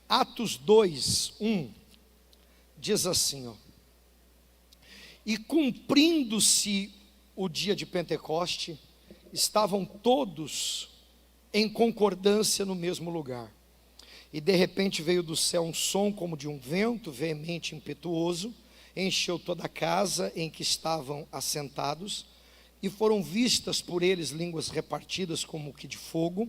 Atos 2, 1, diz assim, ó: e cumprindo-se o dia de Pentecoste, estavam todos em concordância no mesmo lugar. E de repente veio do céu um som como de um vento veemente e impetuoso, encheu toda a casa em que estavam assentados, e foram vistas por eles línguas repartidas como que de fogo,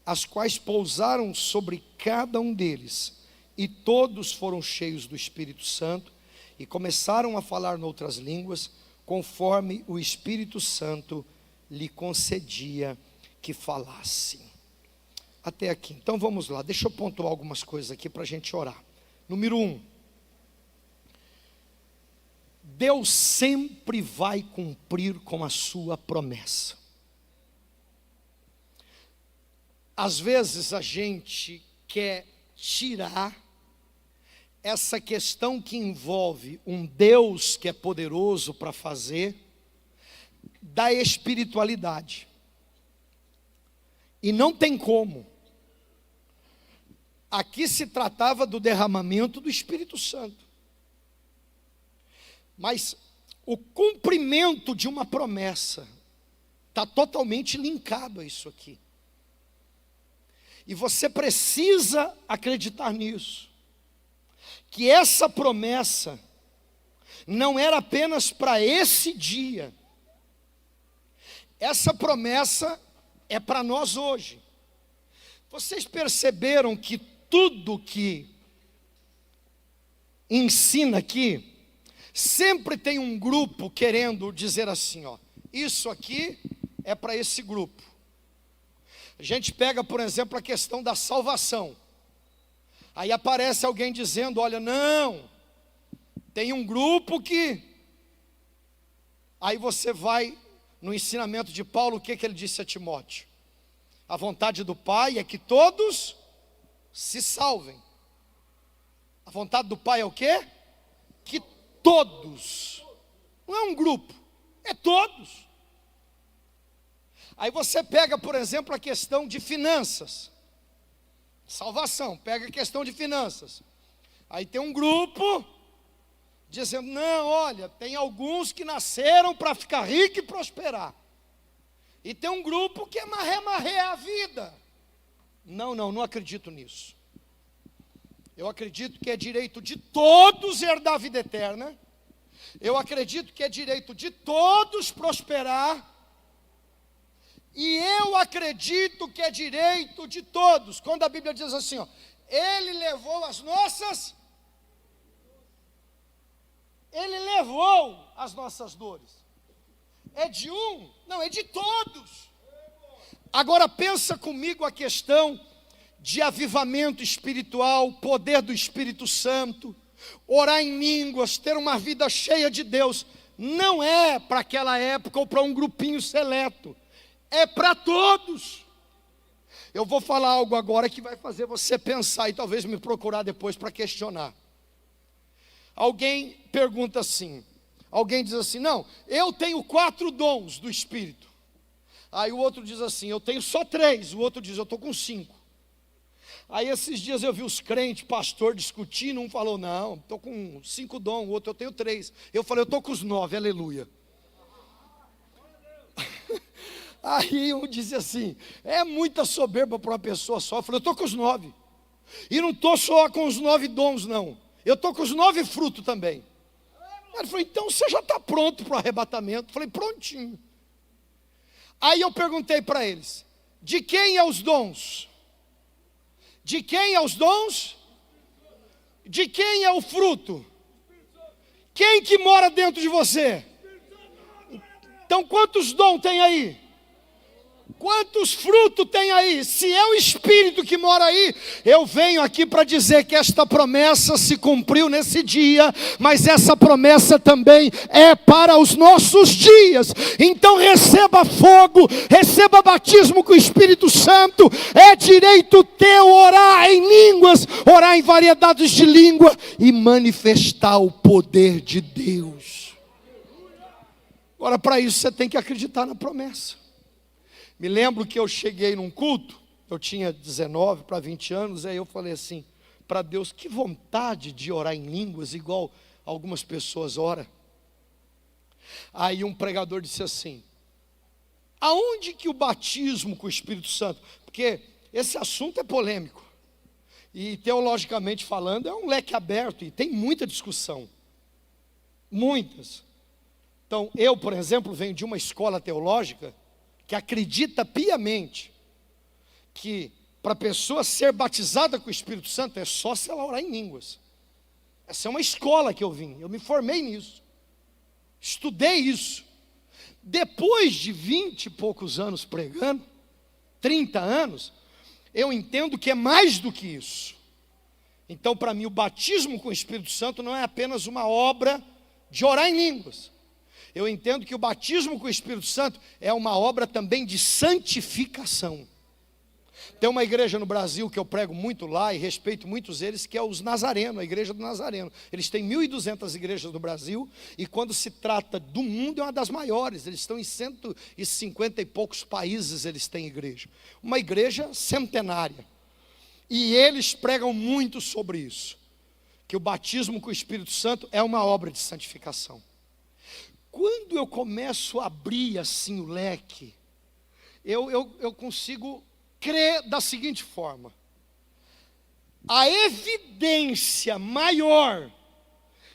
as quais pousaram sobre cada um deles, e todos foram cheios do Espírito Santo, e começaram a falar noutras línguas, conforme o Espírito Santo lhe concedia que falassem. Até aqui. Então vamos lá, deixa eu pontuar algumas coisas aqui para a gente orar. Número 1, Deus sempre vai cumprir com a sua promessa. Às vezes a gente quer tirar essa questão que envolve um Deus que é poderoso para fazer, da espiritualidade. E não tem como. Aqui se tratava do derramamento do Espírito Santo. Mas o cumprimento de uma promessa está totalmente linkado a isso aqui. E você precisa acreditar nisso. Que essa promessa não era apenas para esse dia. Essa promessa é para nós hoje. Vocês perceberam que tudo que ensina aqui, sempre tem um grupo querendo dizer assim, ó, isso aqui é para esse grupo. A gente pega, por exemplo, a questão da salvação. Aí aparece alguém dizendo, olha, não, tem um grupo que... Aí você vai no ensinamento de Paulo, o que ele disse a Timóteo? A vontade do Pai é que todos se salvem. A vontade do Pai é o quê? Que todos. Não é um grupo, é todos. Aí você pega, por exemplo, a questão de finanças. Salvação, pega a questão de finanças. Aí tem um grupo dizendo, não, olha, tem alguns que nasceram para ficar rico e prosperar. E tem um grupo que é marré a vida. Não acredito nisso. Eu acredito que é direito de todos herdar a vida eterna. Eu acredito que é direito de todos prosperar. E eu acredito que é direito de todos. Quando a Bíblia diz assim, ó, Ele levou as nossas dores. É de um? Não, é de todos. Agora pensa comigo a questão de avivamento espiritual, poder do Espírito Santo, orar em línguas, ter uma vida cheia de Deus. Não é para aquela época ou para um grupinho seleto. É para todos. Eu vou falar algo agora que vai fazer você pensar e talvez me procurar depois para questionar. Alguém pergunta assim, alguém diz assim, não, eu tenho 4 dons do Espírito. Aí o outro diz assim, eu tenho só 3. O outro diz, eu estou com 5. Aí esses dias eu vi os crentes, pastor, discutindo. Um falou, não, estou com 5 dons. O outro, eu tenho 3. Eu falei, eu estou com os 9, aleluia. Aí um disse assim, é muita soberba para uma pessoa só. Eu falei, eu estou com os 9. E não estou só com os 9 dons, não. Eu estou com os 9 frutos também. Ele falou, então você já está pronto para o arrebatamento. Eu falei, prontinho. Aí eu perguntei para eles, de quem é os dons? De quem é os dons? De quem é o fruto? Quem que mora dentro de você? Então quantos dons tem aí? Quantos frutos tem aí? Se é o Espírito que mora aí, eu venho aqui para dizer que esta promessa se cumpriu nesse dia, mas essa promessa também é para os nossos dias. Então receba fogo, receba batismo com o Espírito Santo. É direito teu orar em línguas, orar em variedades de língua e manifestar o poder de Deus. Agora, para isso você tem que acreditar na promessa. Me lembro que eu cheguei num culto, eu tinha 19 para 20 anos, aí eu falei assim, para Deus, que vontade de orar em línguas, igual algumas pessoas oram. Aí um pregador disse assim: aonde que o batismo com o Espírito Santo? Porque esse assunto é polêmico. E teologicamente falando, é um leque aberto e tem muita discussão. Muitas. Então, eu, por exemplo, venho de uma escola teológica que acredita piamente que para a pessoa ser batizada com o Espírito Santo é só se ela orar em línguas. Essa é uma escola que eu vim, eu me formei nisso. Estudei isso. Depois de 20 e poucos anos pregando, 30 anos, eu entendo que é mais do que isso. Então, para mim, o batismo com o Espírito Santo não é apenas uma obra de orar em línguas. Eu entendo que o batismo com o Espírito Santo é uma obra também de santificação. Tem uma igreja no Brasil que eu prego muito lá e respeito muitos deles, que é os Nazareno, a igreja do Nazareno. Eles têm 1.200 igrejas no Brasil e quando se trata do mundo é uma das maiores. Eles estão em 150 e poucos países, eles têm igreja. Uma igreja centenária. E eles pregam muito sobre isso, que o batismo com o Espírito Santo é uma obra de santificação. Quando eu começo a abrir assim o leque, eu consigo crer da seguinte forma: a evidência maior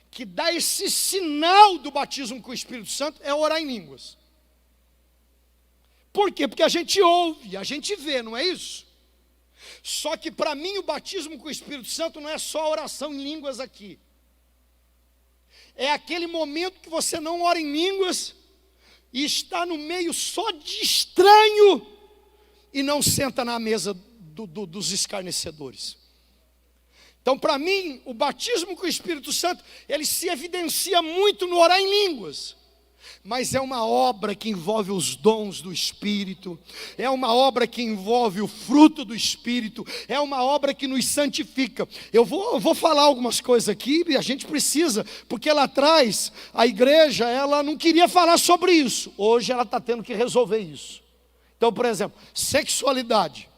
que dá esse sinal do batismo com o Espírito Santo é orar em línguas. Por quê? Porque a gente ouve, a gente vê, não é isso? Só que para mim o batismo com o Espírito Santo não é só a oração em línguas aqui. É aquele momento que você não ora em línguas e está no meio só de estranho e não senta na mesa dos escarnecedores. Então, para mim, o batismo com o Espírito Santo, ele se evidencia muito no orar em línguas. Mas é uma obra que envolve os dons do Espírito, é uma obra que envolve o fruto do Espírito, é uma obra que nos santifica. Eu vou falar algumas coisas aqui, e a gente precisa, porque lá atrás, a igreja, ela não queria falar sobre isso, hoje ela está tendo que resolver isso. Então, por exemplo, sexualidade,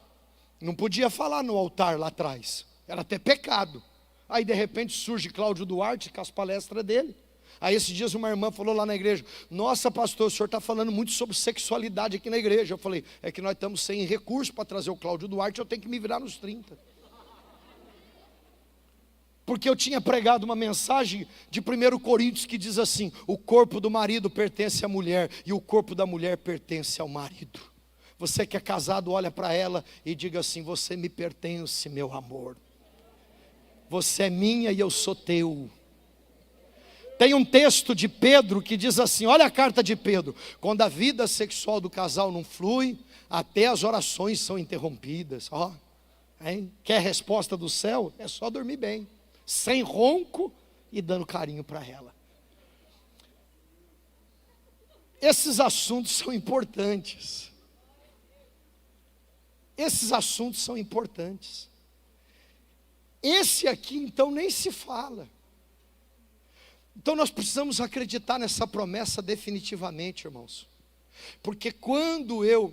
não podia falar no altar lá atrás, era até pecado. Aí de repente surge Cláudio Duarte com as palestras dele. Aí esses dias uma irmã falou lá na igreja: nossa pastor, o senhor está falando muito sobre sexualidade aqui na igreja. Eu falei: é que nós estamos sem recurso para trazer o Cláudio Duarte, eu tenho que me virar nos 30. Porque eu tinha pregado uma mensagem de 1 Coríntios que diz assim: o corpo do marido pertence à mulher e o corpo da mulher pertence ao marido. Você que é casado, olha para ela e diga assim: você me pertence, meu amor. Você é minha e eu sou teu. Tem um texto de Pedro que diz assim, olha a carta de Pedro: quando a vida sexual do casal não flui, até as orações são interrompidas. Ó, hein? Quer resposta do céu? É só dormir bem, sem ronco e dando carinho para ela. Esses assuntos são importantes. Esses assuntos são importantes. Esse aqui então nem se fala. Então nós precisamos acreditar nessa promessa definitivamente, irmãos. Porque quando eu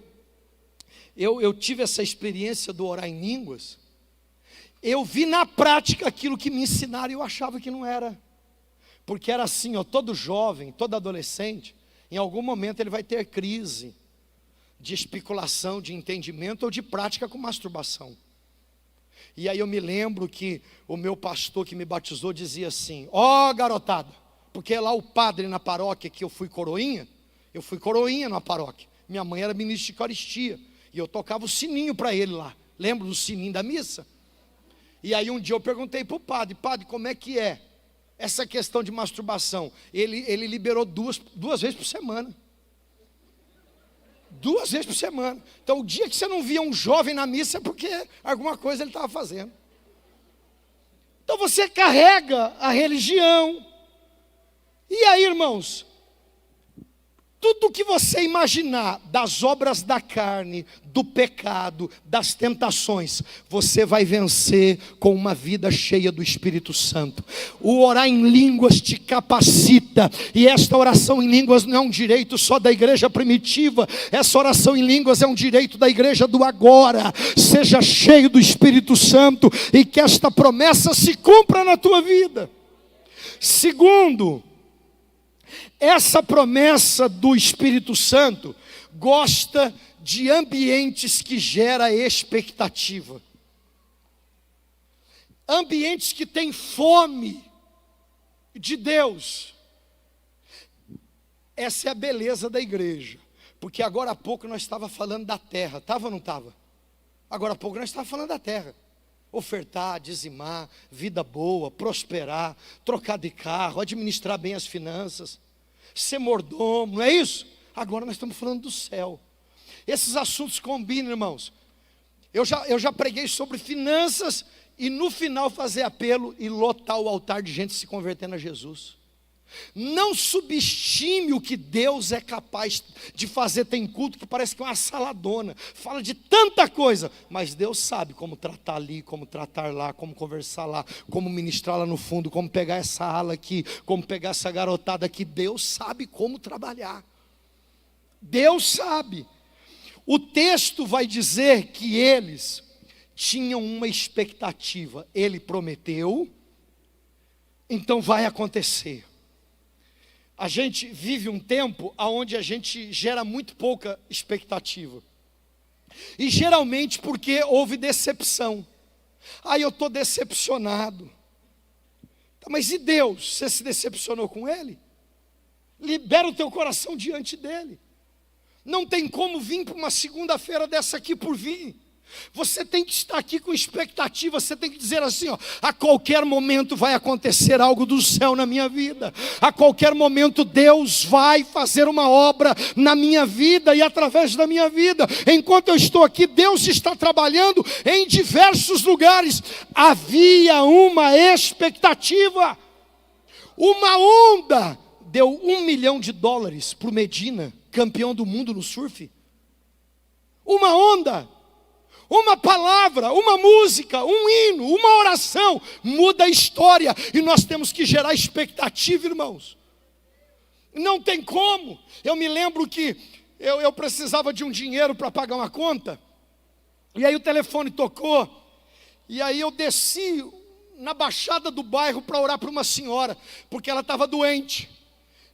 tive essa experiência do orar em línguas, eu vi na prática aquilo que me ensinaram e eu achava que não era. Porque era assim, ó, todo jovem, todo adolescente, em algum momento ele vai ter crise de especulação, de entendimento ou de prática com masturbação. E aí eu me lembro que o meu pastor que me batizou dizia assim: ó, garotada, porque lá o padre na paróquia que eu fui coroinha na paróquia. Minha mãe era ministra de Eucaristia e eu tocava o sininho para ele lá. Lembra do sininho da missa? E aí um dia eu perguntei para o padre: padre, como é que é essa questão de masturbação? Ele liberou duas vezes por semana. 2 vezes por semana. Então o dia que você não via um jovem na missa é porque alguma coisa ele estava fazendo. Então você carrega a religião. E aí, irmãos, Tudo que você imaginar das obras da carne, do pecado, das tentações, você vai vencer com uma vida cheia do Espírito Santo. O orar em línguas te capacita, e esta oração em línguas não é um direito só da igreja primitiva, essa oração em línguas é um direito da igreja do agora. Seja cheio do Espírito Santo e que esta promessa se cumpra na tua vida. Segundo, essa promessa do Espírito Santo gosta de ambientes que geram expectativa. Ambientes que têm fome de Deus. Essa é a beleza da igreja. Porque agora há pouco nós estávamos falando da terra. Estava ou não estava? Agora há pouco nós estávamos falando da terra. Ofertar, dizimar, vida boa, prosperar, trocar de carro, administrar bem as finanças, ser mordomo, não é isso? Agora nós estamos falando do céu. Esses assuntos combinam, irmãos. Eu já preguei sobre finanças e no final fazer apelo e lotar o altar de gente se convertendo a Jesus. Não subestime o que Deus é capaz de fazer. Tem culto que parece que é uma saladona, fala de tanta coisa, mas Deus sabe como tratar ali, como tratar lá, como conversar lá, como ministrar lá no fundo, como pegar essa ala aqui, como pegar essa garotada aqui. Deus sabe como trabalhar. Deus sabe. O texto vai dizer que eles tinham uma expectativa. Ele prometeu, então vai acontecer. A gente vive um tempo onde a gente gera muito pouca expectativa. E geralmente porque houve decepção. Aí eu estou decepcionado. Mas e Deus? Você se decepcionou com Ele? Libera o teu coração diante dEle. Não tem como vir para uma segunda-feira dessa aqui por vir. Você tem que estar aqui com expectativa. Você tem que dizer assim, ó, a qualquer momento vai acontecer algo do céu na minha vida. A qualquer momento Deus vai fazer uma obra na minha vida e através da minha vida. Enquanto eu estou aqui, Deus está trabalhando em diversos lugares. Havia uma expectativa. Uma onda deu $1 milhão para o Medina, campeão do mundo no surf. Uma onda. Uma palavra, uma música, um hino, uma oração muda a história. E nós temos que gerar expectativa, irmãos. Não tem como. Eu me lembro que eu precisava de um dinheiro para pagar uma conta. E aí o telefone tocou. E aí eu desci na baixada do bairro para orar para uma senhora, porque ela estava doente.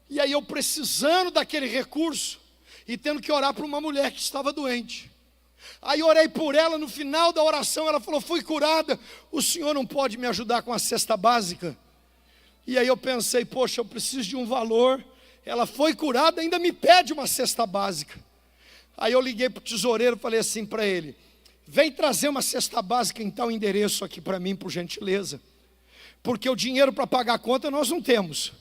E aí eu precisando daquele recurso e tendo que orar para uma mulher que estava doente. Aí orei por ela, no final da oração ela falou, fui curada, o senhor não pode me ajudar com a cesta básica? E aí eu pensei, poxa, eu preciso de um valor, ela foi curada, ainda me pede uma cesta básica. Aí eu liguei para o tesoureiro e falei assim para ele, vem trazer uma cesta básica em tal endereço aqui para mim, por gentileza, porque o dinheiro para pagar a conta nós não temos,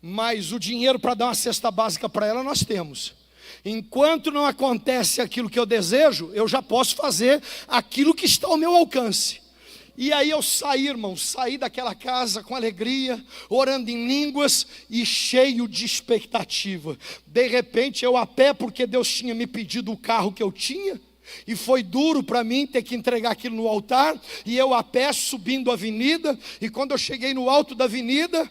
mas o dinheiro para dar uma cesta básica para ela nós temos. Enquanto não acontece aquilo que eu desejo, eu já posso fazer aquilo que está ao meu alcance. E aí eu saí, irmão, saí daquela casa com alegria, orando em línguas e cheio de expectativa. De repente eu a pé, porque Deus tinha me pedido o carro que eu tinha, e foi duro para mim ter que entregar aquilo no altar, e eu a pé subindo a avenida, e quando eu cheguei no alto da avenida,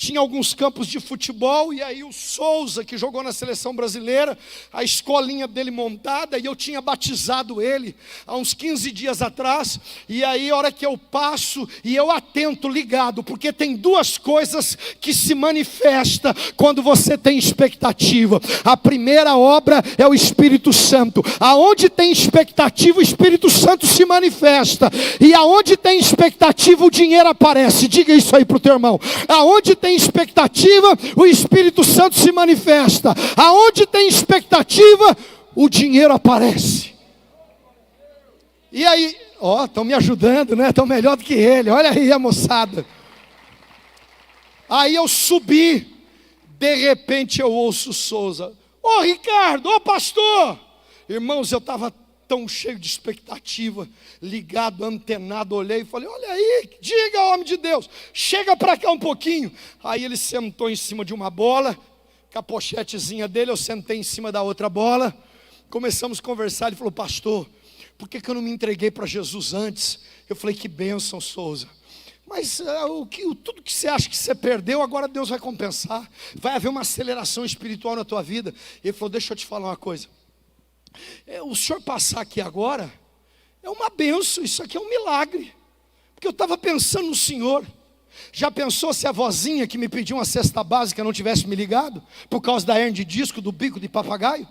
tinha alguns campos de futebol, e aí o Souza, que jogou na seleção brasileira, a escolinha dele montada, e eu tinha batizado ele há uns 15 dias atrás, e aí a hora que eu passo, e eu atento, ligado, porque tem duas coisas que se manifestam quando você tem expectativa. A primeira obra é o Espírito Santo. Aonde tem expectativa, o Espírito Santo se manifesta, e aonde tem expectativa, o dinheiro aparece. Diga isso aí para o teu irmão. Aonde tem expectativa, o Espírito Santo se manifesta. Aonde tem expectativa, o dinheiro aparece. E aí, ó, estão me ajudando, né? Estão melhor do que ele. Olha aí a moçada. Aí eu subi, de repente eu ouço o Souza. Ô Ricardo, ô pastor. Irmãos, eu estava tão cheio de expectativa, ligado, antenado, olhei e falei, olha aí, diga, homem de Deus, chega para cá um pouquinho. Aí ele sentou em cima de uma bola, com a pochetezinha dele, eu sentei em cima da outra bola, começamos a conversar. Ele falou: pastor, por que eu não me entreguei para Jesus antes? Eu falei: que bênção, Souza. Mas tudo que você acha que você perdeu, agora Deus vai compensar. Vai haver uma aceleração espiritual na tua vida. Ele falou: deixa eu te falar uma coisa. O senhor passar aqui agora é uma bênção, isso aqui é um milagre. Porque eu estava pensando no senhor. Já pensou se a vozinha que me pediu uma cesta básica não tivesse me ligado? Por causa da hernia de disco, do bico de papagaio?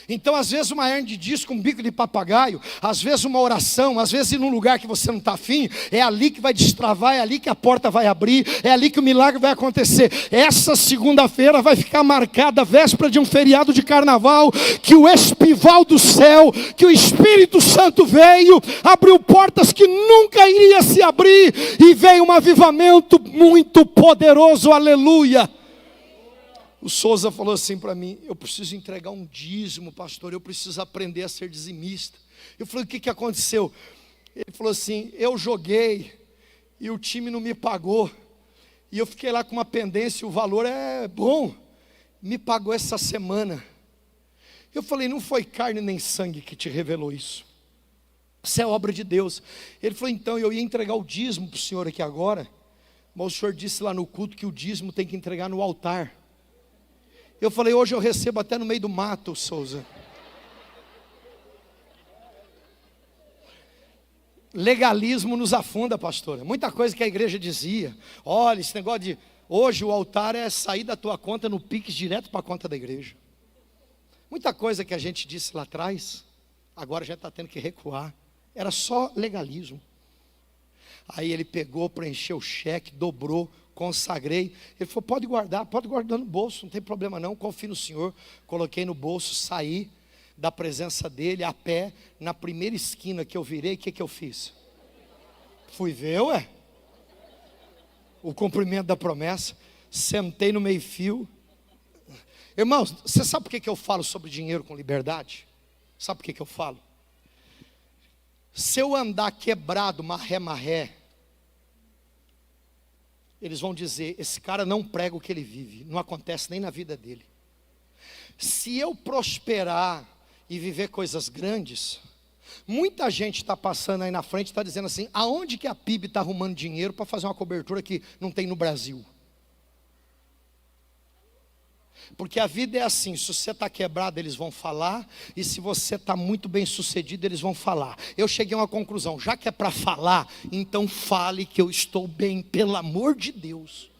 Então, às vezes uma hernia de disco, um bico de papagaio, às vezes uma oração, às vezes ir num lugar que você não está afim, é ali que vai destravar, é ali que a porta vai abrir, é ali que o milagre vai acontecer. Essa segunda-feira vai ficar marcada, véspera de um feriado de carnaval, que o espival do céu, que o Espírito Santo veio, abriu portas que nunca iria se abrir, e veio um avivamento muito poderoso, aleluia. O Souza falou assim para mim: eu preciso entregar um dízimo, pastor, eu preciso aprender a ser dizimista. Eu falei: o que aconteceu? Ele falou assim: eu joguei e o time não me pagou, e eu fiquei lá com uma pendência, o valor é bom, me pagou essa semana. Eu falei: não foi carne nem sangue que te revelou isso, isso é obra de Deus. Ele falou: então eu ia entregar o dízimo para o senhor aqui agora, mas o senhor disse lá no culto que o dízimo tem que entregar no altar. Eu falei: hoje eu recebo até no meio do mato, Souza. Legalismo nos afunda, pastora. Muita coisa que a igreja dizia: olha, esse negócio de hoje o altar é sair da tua conta no Pix direto para a conta da igreja. Muita coisa que a gente disse lá atrás, agora já está tendo que recuar. Era só legalismo. Aí ele pegou, preencheu o cheque, dobrou, consagrei. Ele falou: pode guardar no bolso, não tem problema não, confio no senhor. Coloquei no bolso, saí da presença dele a pé. Na primeira esquina que eu virei, o que eu fiz? Fui ver, o cumprimento da promessa. Sentei no meio fio. Irmãos, você sabe por que eu falo sobre dinheiro com liberdade? Sabe por que eu falo? Se eu andar quebrado, marré, eles vão dizer: esse cara não prega o que ele vive, não acontece nem na vida dele. Se eu prosperar e viver coisas grandes, muita gente está passando aí na frente, está dizendo assim: aonde que a PIB está arrumando dinheiro para fazer uma cobertura que não tem no Brasil? Porque a vida é assim: se você está quebrado, eles vão falar, e se você está muito bem sucedido, eles vão falar. Eu cheguei a uma conclusão: já que é para falar, então fale que eu estou bem, pelo amor de Deus.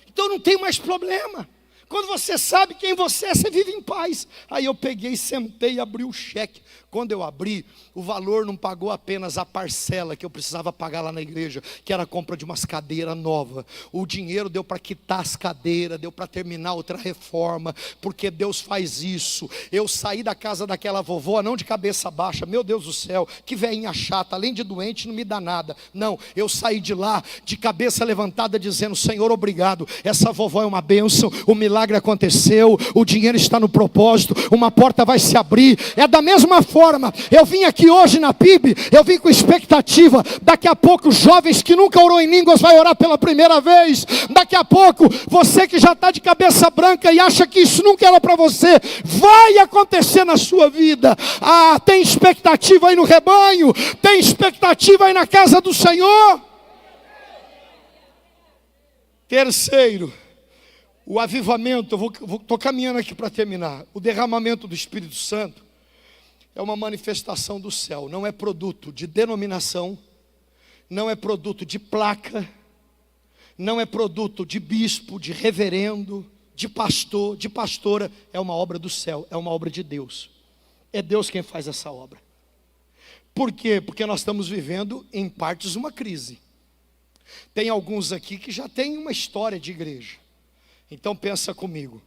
Então não tem mais problema. Quando você sabe quem você é, você vive em paz. Aí eu peguei, sentei e abri o cheque. Quando eu abri, o valor não pagou apenas a parcela que eu precisava pagar lá na igreja, que era a compra de umas cadeiras novas. O dinheiro deu para quitar as cadeiras, deu para terminar outra reforma, porque Deus faz isso. Eu saí da casa daquela vovó, não de cabeça baixa, meu Deus do céu, que velhinha chata, além de doente não me dá nada. Não, eu saí de lá de cabeça levantada dizendo: Senhor, obrigado, essa vovó é uma bênção, o milagre aconteceu, o dinheiro está no propósito, uma porta vai se abrir. É da mesma forma, eu vim aqui hoje na PIB, eu vim com expectativa. Daqui a pouco jovens que nunca orou em línguas vai orar pela primeira vez. Daqui a pouco você que já está de cabeça branca e acha que isso nunca era para você, vai acontecer na sua vida. Ah, tem expectativa aí no rebanho, tem expectativa aí na casa do Senhor. Terceiro, o avivamento. Estou caminhando aqui para terminar. O derramamento do Espírito Santo é uma manifestação do céu, não é produto de denominação, não é produto de placa, não é produto de bispo, de reverendo, de pastor, de pastora. É uma obra do céu, é uma obra de Deus. É Deus quem faz essa obra. Por quê? Porque nós estamos vivendo em partes uma crise. Tem alguns aqui que já têm uma história de igreja. Então pensa comigo,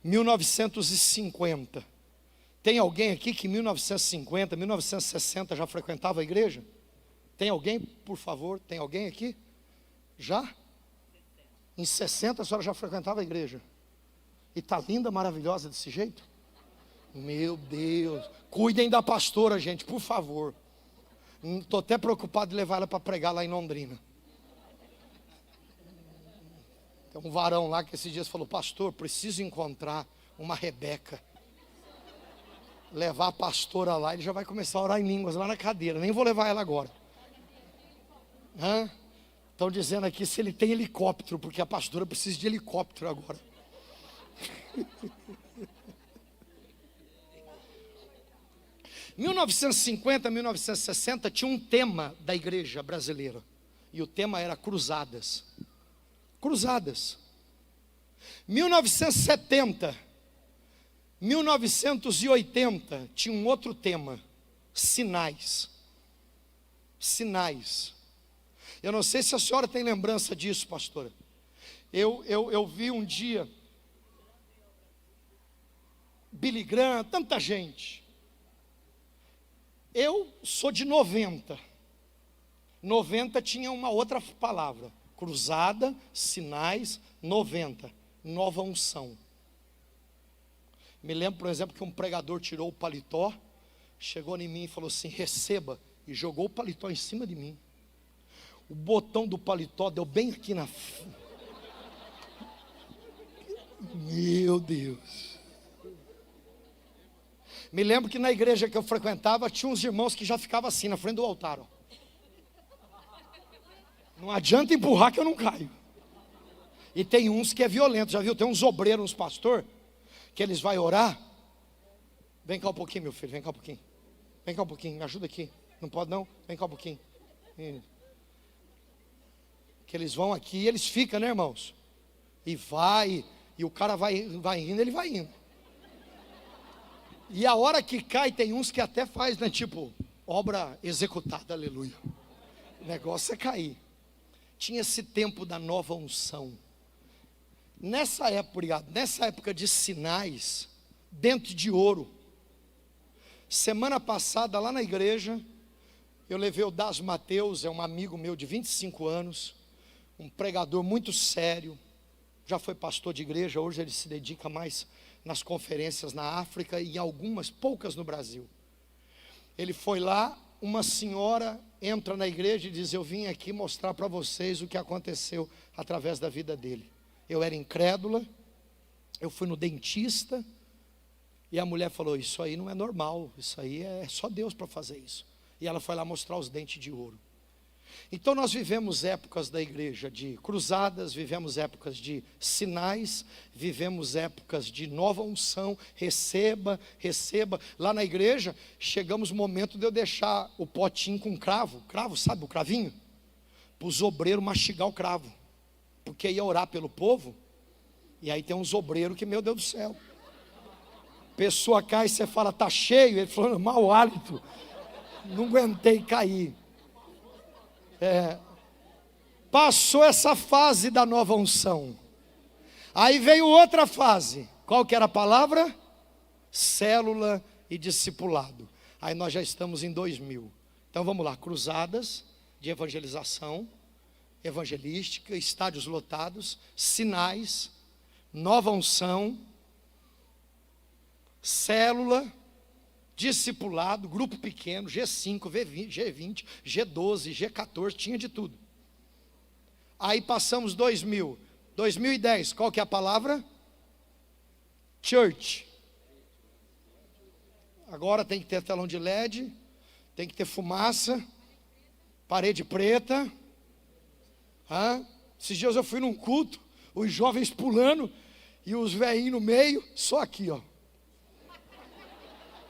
1950, tem alguém aqui que em 1950, 1960 já frequentava a igreja? Tem alguém, por favor, tem alguém aqui? Já? Em 60 a senhora já frequentava a igreja? E está linda, maravilhosa desse jeito? Meu Deus, cuidem da pastora, gente, por favor. Estou até preocupado de levar ela para pregar lá em Londrina. Tem um varão lá que esses dias falou: pastor, preciso encontrar uma Rebeca, levar a pastora lá. Ele já vai começar a orar em línguas lá na cadeira, nem vou levar ela agora. Estão dizendo aqui se ele tem helicóptero, porque a pastora precisa de helicóptero agora. 1950, 1960 tinha um tema da igreja brasileira, e o tema era cruzadas. Cruzadas. 1970, 1980 tinha um outro tema: sinais. Sinais. Eu não sei se a senhora tem lembrança disso, pastora. Eu vi um dia Billy Graham, tanta gente. Eu sou de 90. 90 tinha uma outra palavra: cruzada, sinais. 90, nova unção. Me lembro, por exemplo, que um pregador tirou o paletó, chegou em mim e falou assim: receba, e jogou o paletó em cima de mim. O botão do paletó deu bem aqui na... Meu Deus. Me lembro que na igreja que eu frequentava, tinha uns irmãos que já ficavam assim, na frente do altar, ó. Não adianta empurrar que eu não caio. E tem uns que é violento, já viu? Tem uns obreiros, uns pastor, que eles vão orar. Vem cá um pouquinho, meu filho, vem cá um pouquinho. Vem cá um pouquinho, me ajuda aqui. Não pode não? Vem cá um pouquinho. Que eles vão aqui e eles ficam, né, irmãos? E vai, e o cara vai indo, ele vai indo. E a hora que cai, tem uns que até faz, né, tipo, obra executada, aleluia. O negócio é cair. Tinha esse tempo da nova unção. Nessa época, obrigado, nessa época de sinais, dente de ouro. Semana passada, lá na igreja, eu levei o Das Mateus, é um amigo meu de 25 anos, um pregador muito sério, já foi pastor de igreja, hoje ele se dedica mais nas conferências na África e em algumas, poucas no Brasil. Ele foi lá, uma senhora entra na igreja e diz: eu vim aqui mostrar para vocês o que aconteceu através da vida dele. Eu era incrédula, eu fui no dentista, e a mulher falou: isso aí não é normal, isso aí é só Deus para fazer isso. E ela foi lá mostrar os dentes de ouro. Então nós vivemos épocas da igreja de cruzadas, vivemos épocas de sinais, vivemos épocas de nova unção. Receba, receba. Lá na igreja, chegamos o momento de eu deixar o potinho com cravo. Cravo, sabe o cravinho? Para os obreiros mastigar o cravo, porque ia orar pelo povo. E aí tem uns obreiros que, meu Deus do céu, pessoa cai e você fala: está cheio. Ele falou: mau hálito, não aguentei cair. Passou essa fase da nova unção. Aí veio outra fase. Qual que era a palavra? Célula e discipulado. Aí nós já estamos em 2000. Então vamos lá: cruzadas de evangelização, evangelística, estádios lotados, sinais, nova unção, célula, discipulado, grupo pequeno, G5, V20, G20, G12, G14, tinha de tudo. Aí passamos 2000, 2010, qual que é a palavra? Church. Agora tem que ter telão de LED, tem que ter fumaça, parede preta. Esses dias eu fui num culto, os jovens pulando e os velhinhos no meio, só aqui, ó,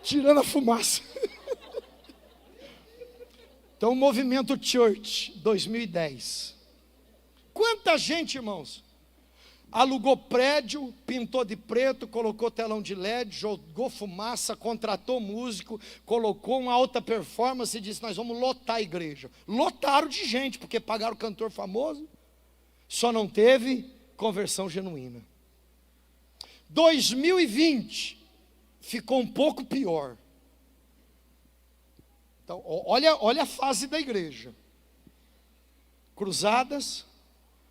tirando a fumaça. Então, o movimento Church 2010. Quanta gente, irmãos, alugou prédio, pintou de preto, colocou telão de LED, jogou fumaça, contratou músico, colocou uma alta performance e disse: nós vamos lotar a igreja. Lotaram de gente, porque pagaram o cantor famoso, só não teve conversão genuína. 2020 ficou um pouco pior. Então, olha a fase da igreja. Cruzadas.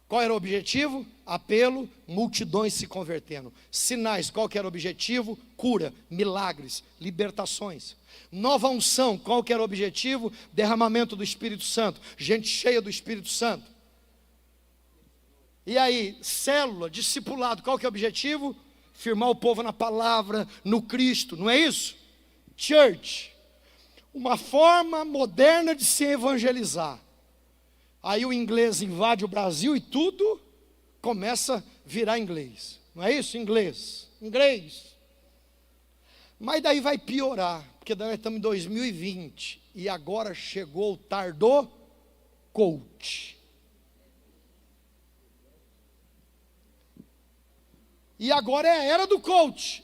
Qual era o objetivo? Apelo, multidões se convertendo. Sinais, qual que era o objetivo? Cura, milagres, libertações. Nova unção, qual que era o objetivo? Derramamento do Espírito Santo, gente cheia do Espírito Santo. E aí, célula, discipulado, qual que é o objetivo? Firmar o povo na palavra, no Cristo, não é isso? Church, uma forma moderna de se evangelizar. Aí o inglês invade o Brasil e tudo começa a virar inglês. Não é isso? Inglês. Mas daí vai piorar, porque daí nós estamos em 2020 e agora chegou o tardo coach. E agora é a era do coach.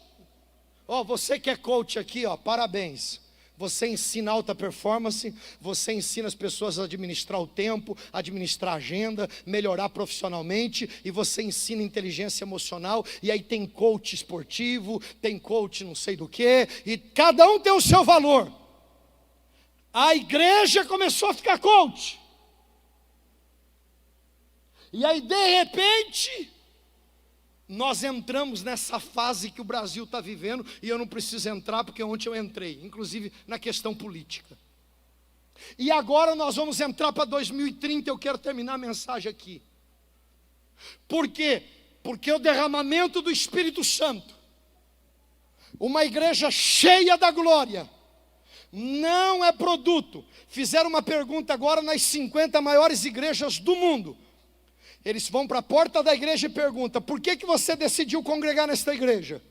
Você que é coach aqui, parabéns. Você ensina alta performance, você ensina as pessoas a administrar o tempo, administrar a agenda, melhorar profissionalmente, e você ensina inteligência emocional, e aí tem coach esportivo, tem coach não sei do que, e cada um tem o seu valor. A igreja começou a ficar coach. E aí de repente nós entramos nessa fase que o Brasil está vivendo, e eu não preciso entrar, porque ontem eu entrei, inclusive na questão política. E agora nós vamos entrar para 2030, eu quero terminar a mensagem aqui. Por quê? Porque o derramamento do Espírito Santo, uma igreja cheia da glória, não é produto. Fizeram uma pergunta agora nas 50 maiores igrejas do mundo. Eles vão para a porta da igreja e perguntam: por que você decidiu congregar nesta igreja?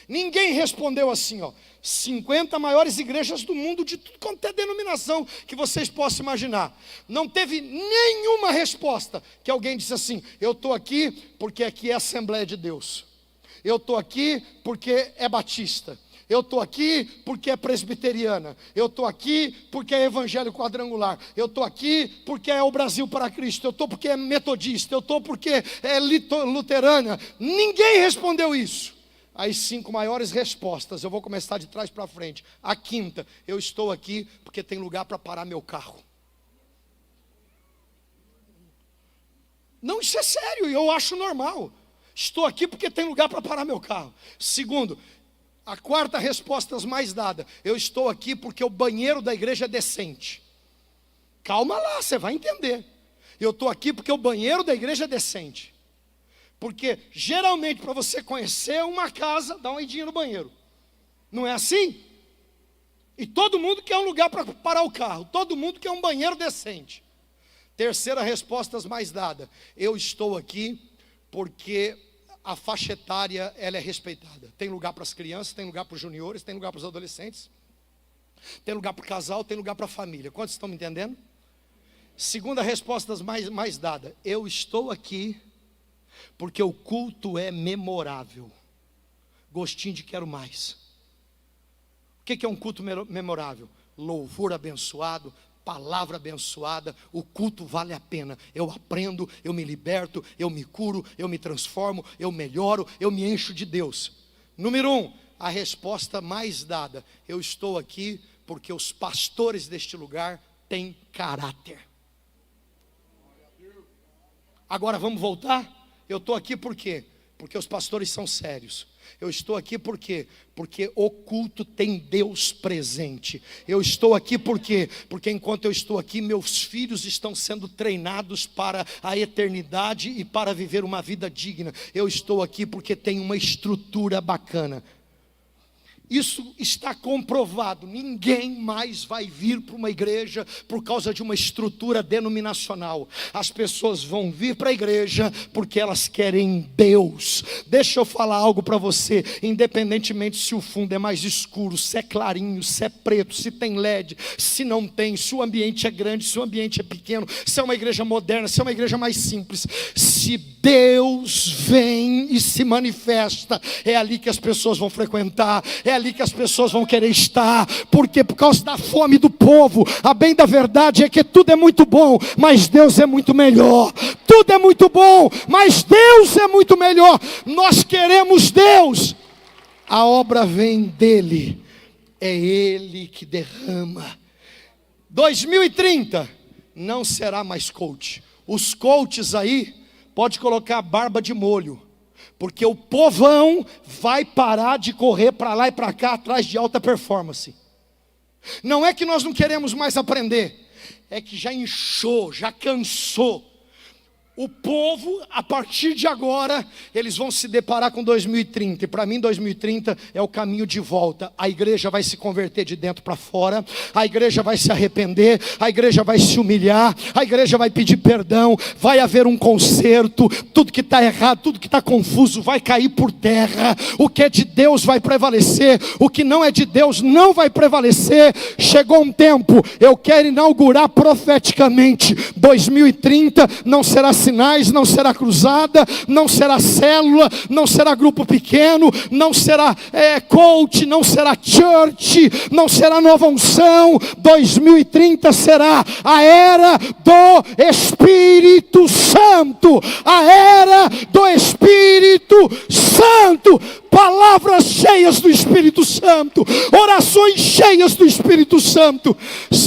Ninguém respondeu assim, 50 maiores igrejas do mundo, de tudo quanto é denominação que vocês possam imaginar. Não teve nenhuma resposta que alguém disse assim: eu estou aqui porque aqui é Assembleia de Deus, eu estou aqui porque é batista, eu estou aqui porque é presbiteriana, eu estou aqui porque é evangelho quadrangular, eu estou aqui porque é o Brasil para Cristo, eu estou porque é metodista, eu estou porque é luterana. Ninguém respondeu isso. As 5 maiores respostas, eu vou começar de trás para frente. A quinta: eu estou aqui porque tem lugar para parar meu carro. Não, isso é sério, eu acho normal. Estou aqui porque tem lugar para parar meu carro. Segundo, a quarta resposta mais dada: eu estou aqui porque o banheiro da igreja é decente. Calma lá, você vai entender. Eu estou aqui porque o banheiro da igreja é decente. Porque geralmente para você conhecer uma casa, dá uma idinha no banheiro. Não é assim? E todo mundo quer um lugar para parar o carro, todo mundo quer um banheiro decente. Terceira resposta mais dada: eu estou aqui porque a faixa etária, ela é respeitada. Tem lugar para as crianças, tem lugar para os juniores, tem lugar para os adolescentes, tem lugar para o casal, tem lugar para a família. Quantos estão me entendendo? Segunda resposta mais dada: eu estou aqui porque o culto é memorável. Gostinho de quero mais. O que é um culto memorável? Louvor abençoado, palavra abençoada, o culto vale a pena. Eu aprendo, eu me liberto, eu me curo, eu me transformo, eu melhoro, eu me encho de Deus. Número 1, a resposta mais dada: eu estou aqui porque os pastores deste lugar têm caráter. Agora vamos voltar? Eu estou aqui por quê? Porque os pastores são sérios. Eu estou aqui por quê? Porque o culto tem Deus presente. Eu estou aqui por quê? Porque enquanto eu estou aqui, meus filhos estão sendo treinados para a eternidade e para viver uma vida digna. Eu estou aqui porque tem uma estrutura bacana. Isso está comprovado. Ninguém mais vai vir para uma igreja por causa de uma estrutura denominacional. As pessoas vão vir para a igreja porque elas querem Deus. Deixa eu falar algo para você. Independentemente se o fundo é mais escuro, se é clarinho, se é preto, se tem LED, se não tem, se o ambiente é grande, se o ambiente é pequeno, se é uma igreja moderna, se é uma igreja mais simples, se Deus vem e se manifesta, é ali que as pessoas vão frequentar, é ali que as pessoas vão querer estar. Porque por causa da fome do povo. A bem da verdade é que tudo é muito bom, mas Deus é muito melhor. Tudo é muito bom, mas Deus é muito melhor. Nós queremos Deus. A obra vem dele, é ele que derrama. 2030 não será mais coach. Os coaches aí pode colocar barba de molho, porque o povão vai parar de correr para lá e para cá atrás de alta performance. Não é que nós não queremos mais aprender, é que já inchou, já cansou. O povo, a partir de agora, eles vão se deparar com 2030. E para mim 2030 é o caminho de volta. A igreja vai se converter de dentro para fora. A igreja vai se arrepender. A igreja vai se humilhar. A igreja vai pedir perdão. Vai haver um conserto. Tudo que está errado, tudo que está confuso vai cair por terra. O que é de Deus vai prevalecer. O que não é de Deus não vai prevalecer. Chegou um tempo, eu quero inaugurar profeticamente. 2030 não será sinais, não será cruzada, não será célula, não será grupo pequeno, não será coach, não será church, não será nova unção. 2030 será a era do Espírito Santo, a era do Espírito Santo. Palavras cheias do Espírito Santo, orações cheias do Espírito Santo.